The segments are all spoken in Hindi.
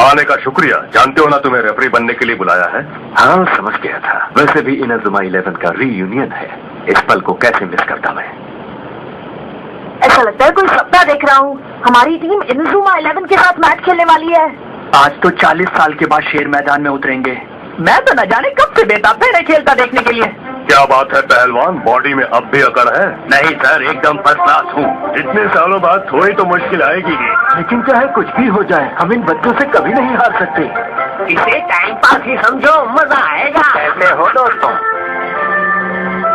आने का शुक्रिया। जानते हो ना तुम्हें रेफरी बनने के लिए बुलाया है। हाँ, समझ गया था। वैसे भी इनाजुमा 11 का रीयूनियन है। इस पल को कैसे मिस करता मैं। ऐसा लगता है कोई सपना देख रहा हूँ। हमारी टीम इनाजुमा 11 के साथ मैच खेलने वाली है। आज तो 40 साल के बाद शेर मैदान में उतरेंगे। मैं तो न जाने कब से बेताब है खेलता देखने के लिए। क्या बात है पहलवान, बॉडी में अब भी अकड़ है? नहीं सर, एकदम फर्स्ट क्लास हूँ। इतने सालों बाद थोड़ी तो मुश्किल आएगी ही। लेकिन चाहे कुछ भी हो जाए, हम इन बच्चों से कभी नहीं हार सकते। इसे टाइम पास ही समझो, मजा आएगा। कैसे हो दोस्तों?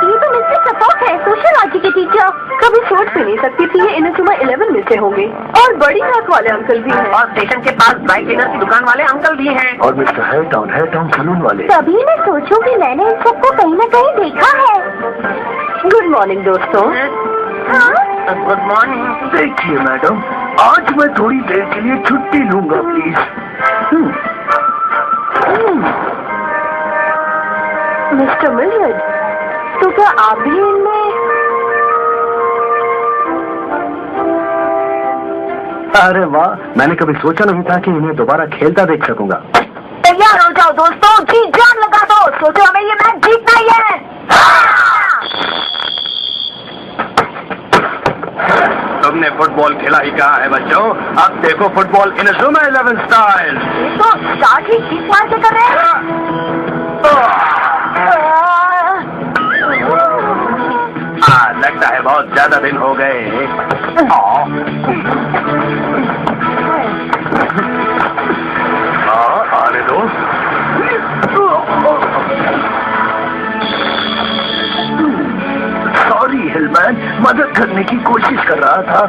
ये तो मिस्टर सपोर्ट है, सोशियोलॉजी के टीचर। कभी सोच भी नहीं सकती थी ये इनाजुमा 11 में से होंगे। और बड़ी नाक वाले अंकल भी हैं। और स्टेशन के पास ड्राई क्लीनर की दुकान वाले अंकल भी हैं। और मिस्टर है टाउन सलून वाले। तभी मैं सोचूं कि मैंने इन सबको कहीं न कहीं देखा है। गुड मॉर्निंग दोस्तों। Good morning. देखिए मैडम, आज मैं थोड़ी देर के लिए छुट्टी लूंगा प्लीज। मिस्टर मिलियड, तो क्या आप भी इनमें? अरे वाह, मैंने कभी सोचा नहीं था कि इन्हें दोबारा खेलता देख सकूंगा। तैयार हो जाओ दोस्तों, जी जान लगा दो। सोचो हमें ये मैच जीतना ही है। तुमने फुटबॉल खेला ही कहा है बच्चों। अब देखो फुटबॉल इनाजुमा 11 स्टाइल। ये तो स्टार्ट ही किस मार के कर रहे हैं। लगता है बहुत ज्यादा दिन हो गए। आने दो। सॉरी हिलमैन, मदद करने की कोशिश कर रहा था।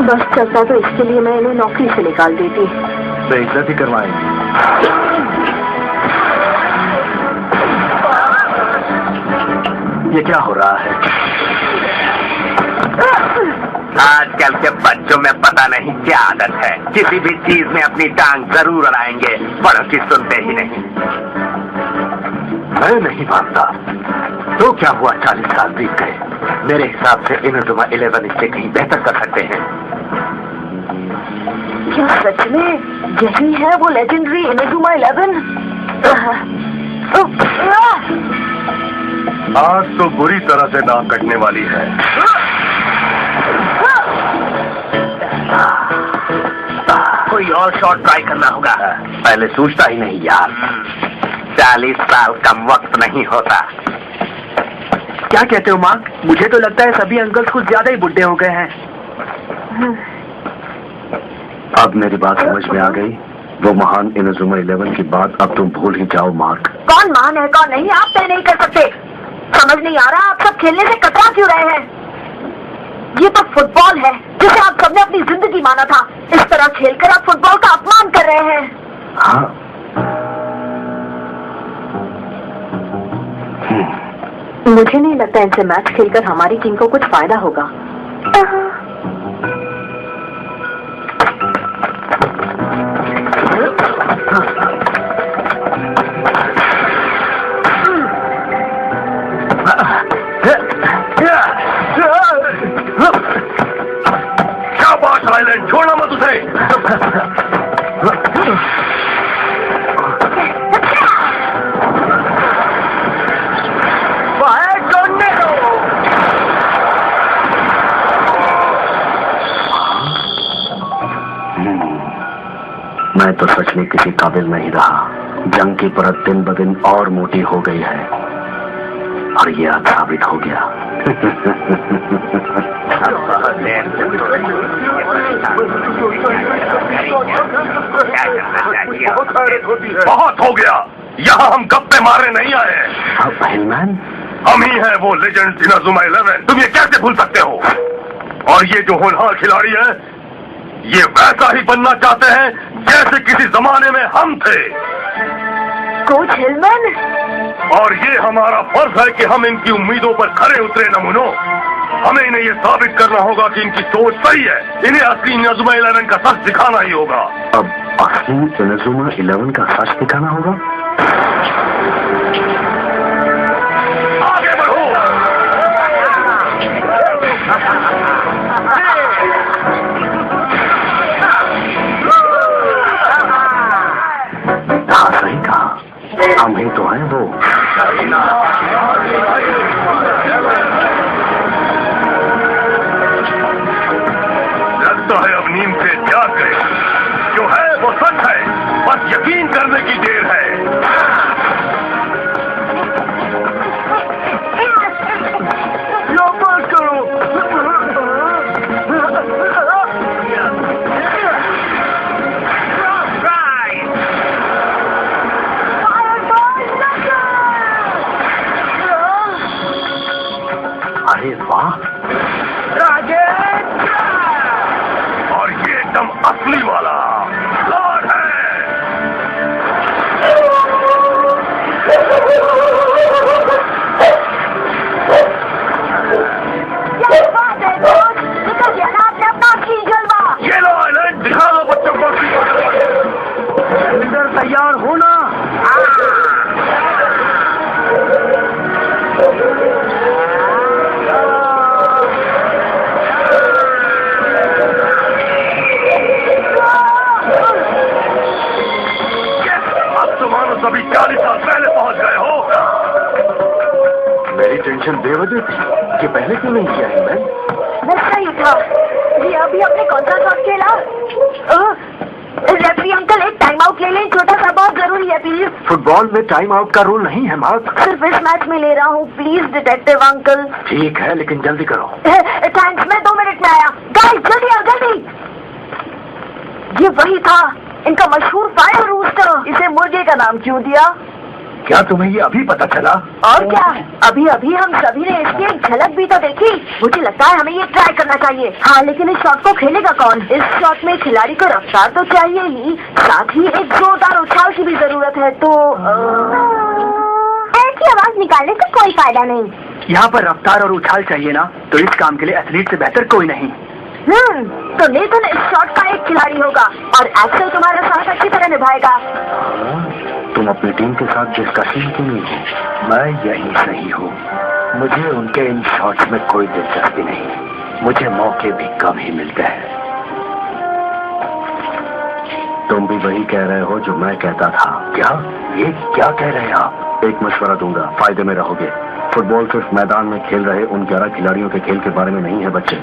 बस चलता तो इसके लिए मैं इन्हें नौकरी से निकाल देती। बेइज्जती करवाएंगे। ये क्या हो रहा है? आजकल के बच्चों में पता नहीं क्या आदत है, किसी भी चीज में अपनी टांग जरूर अड़ाएंगे, बड़ों की सुनते ही नहीं। मैं नहीं मानता। तो क्या हुआ, 40 साल बीत गए। मेरे हिसाब से इनाजुमा 11 इससे कहीं बेहतर कर सकते हैं। क्या सच में यही है वो लेजेंडरी इनाजुमा 11? आज तो बुरी तरह से नाक कटने वाली है। कोई और शॉट ट्राई करना होगा। पहले सोचता ही नहीं यार। 40 साल कम वक्त नहीं होता। क्या कहते हो माँ? मुझे तो लगता है सभी अंकल्स कुछ ज्यादा ही बुढ़े हो गए हैं। अब मेरी बात समझ में आ गई। वो महान इनाजुमा 11 की बात अब तुम भूल ही जाओ मार्क। कौन महान है कौन नहीं, आप तय नहीं कर सकते। समझ नहीं आ रहा आप सब खेलने से कतरा क्यों रहे हैं। ये तो फुटबॉल है जिसे आप सबने अपनी जिंदगी माना था। इस तरह खेलकर आप फुटबॉल का अपमान कर रहे हैं। हाँ। मुझे नहीं लगता इनसे मैच खेलकर हमारी टीम को कुछ फायदा होगा। शाबाश आइलैंड, छोड़ना मत उसे। मैं तो सच में किसी काबिल नहीं रहा। जंग की परत दिन ब दिन और मोटी हो गई है और ये आज साबित हो गया। बहुत हो गया। यहाँ हम गप्पे मारने नहीं आए। अब हिलमैन, हम ही हैं वो लेजेंड इनाजुमा 11। तुम ये कैसे भूल सकते हो? और ये जो होनहार खिलाड़ी है, ये वैसा ही बनना चाहते हैं जैसे किसी जमाने में हम थे। कोच हिलमैन, और ये हमारा फर्ज है कि हम इनकी उम्मीदों पर खरे उतरे नमूनों। हमें इन्हें ये साबित करना होगा कि इनकी सोच सही है। इन्हें असली इनाजुमा 11 का सच दिखाना ही होगा। अब असली इनाजुमा 11 का सच दिखाना होगा। आगे बढ़ो। समझने की देर है। वापस करो। अरे वाह, और ये एकदम असली वाला लॉर्ड है। क्या बात है कोच, निकल गया ना आपने अपना असली जलवा। ये लो आइलैंड, दिखा दो बच्चों को असली जलवा। लीडर तैयार होना। अब तो मानो सभी 40 साल पहले पहुंच गए हो। मेरी टेंशन बेवजह थी कि पहले क्यों नहीं किया है मैं। बस सही था जी, अभी अपने कौन सा शॉट खेला। रेफरी अंकल एक टाइम आउट ले लें, छोटा सा, बहुत जरूरी है प्लीज। फुटबॉल में टाइम आउट का रूल नहीं है मार्क। सिर्फ इस मैच में ले रहा हूँ प्लीज डिटेक्टिव अंकल। ठीक है, लेकिन जल्दी करो। थैंक्स, मैं 2 मिनट में आया। गाइस जल्दी आओ जल्दी। ये वही था, इनका मशहूर फायर रूस्टर। इसे मुर्गे का नाम क्यों दिया? क्या तुम्हें ये अभी पता चला? और क्या, अभी अभी हम सभी ने इसकी एक झलक भी तो देखी। मुझे लगता है हमें ये ट्राई करना चाहिए। हाँ, लेकिन इस शॉट को खेलेगा कौन? इस शॉट में खिलाड़ी को रफ्तार तो चाहिए ही, साथ ही एक जोरदार उछाल की भी जरूरत है। तो ऐसी आवाज निकालने से कोई फायदा नहीं। यहाँ पर रफ्तार और उछाल चाहिए ना, तो इस काम के लिए एथलीट से बेहतर कोई नहीं। तो नेथन इस शॉट का एक खिलाड़ी होगा और एक्सेल तुम्हारा साथ अच्छी तरह निभाएगा। तुम अपनी टीम के साथ डिस्कशन क्यों नहीं हो? मैं यही सही हूँ। मुझे उनके इन शॉट्स में कोई दिलचस्पी नहीं। मुझे मौके भी कम ही मिलते हैं। तुम भी वही कह रहे हो जो मैं कहता था। क्या? ये क्या कह रहे हैं आप? एक मशवरा दूंगा, फायदे में रहोगे। फुटबॉल सिर्फ मैदान में खेल रहे उन 11 खिलाड़ियों के खेल के बारे में नहीं है बच्चे।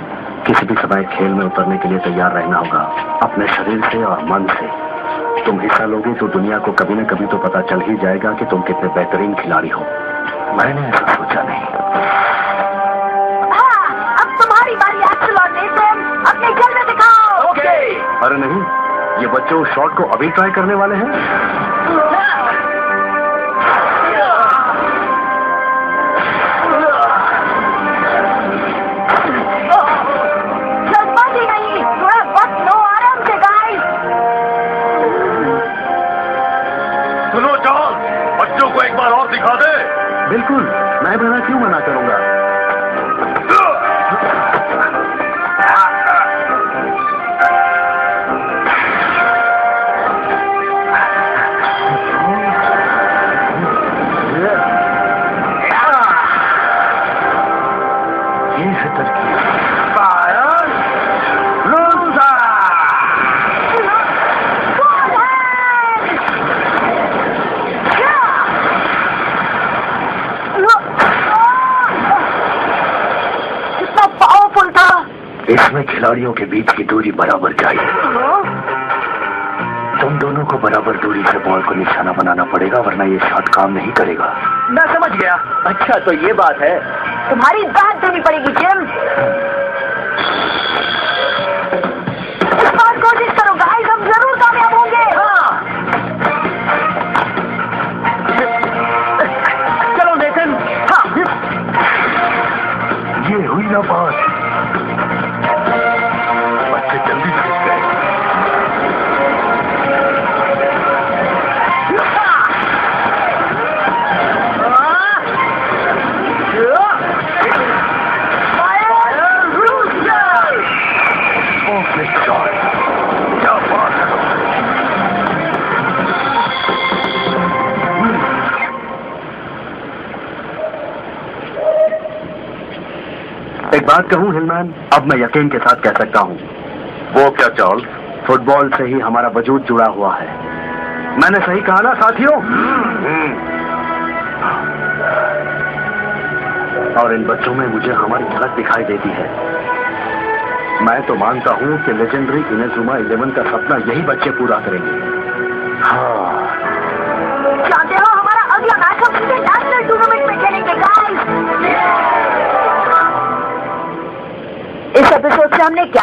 किसी भी समय खेल में उतरने के लिए तैयार रहना होगा, अपने शरीर से और मन से। तुम हिस्सा लोगे तो दुनिया को कभी न कभी तो पता चल ही जाएगा कि तुम कितने बेहतरीन खिलाड़ी हो। मैंने ऐसा सोचा नहीं। हाँ, अब तुम्हारी बारी एक्सेल और नेथन, अपने खेल में दिखाओ। ओके। अरे नहीं, ये बच्चे उस शॉट को अभी ट्राई करने वाले हैं। जल्दबाजी नहीं, थोड़ा वक्त लो, आराम से गाइस। सुनो चार्ल्स, बच्चों को एक बार और दिखा दे। बिल्कुल, मैं भला क्यों मना करूंगा। ये है तरकीब। कितना पावरफुल था। इसमें खिलाड़ियों के बीच की दूरी बराबर चाहिए। तुम दोनों को बराबर दूरी से बॉल को निशाना बनाना पड़ेगा, वरना ये शॉट काम नहीं करेगा। मैं समझ गया। अच्छा, तो ये बात है। तुम्हारी दाद देनी पड़ेगी जिम। इस बार कोशिश करो गाइस, हम जरूर कामयाब होंगे। चलो नेथन। हाँ। ये हुई ना बात। बच्चे जल्दी सीख गए। एक बात कहूं हिलमैन, अब मैं यकीन के साथ कह सकता हूं। वो क्या चार्ल्स? फुटबॉल से ही हमारा वजूद जुड़ा हुआ है। मैंने सही कहा ना साथियों? और इन बच्चों में मुझे हमारी झलक दिखाई देती है। मैं तो मानता हूं कि लेजेंडरी इनेजुमा 11 का सपना यही बच्चे पूरा करेंगे। हाँ, हमने क्या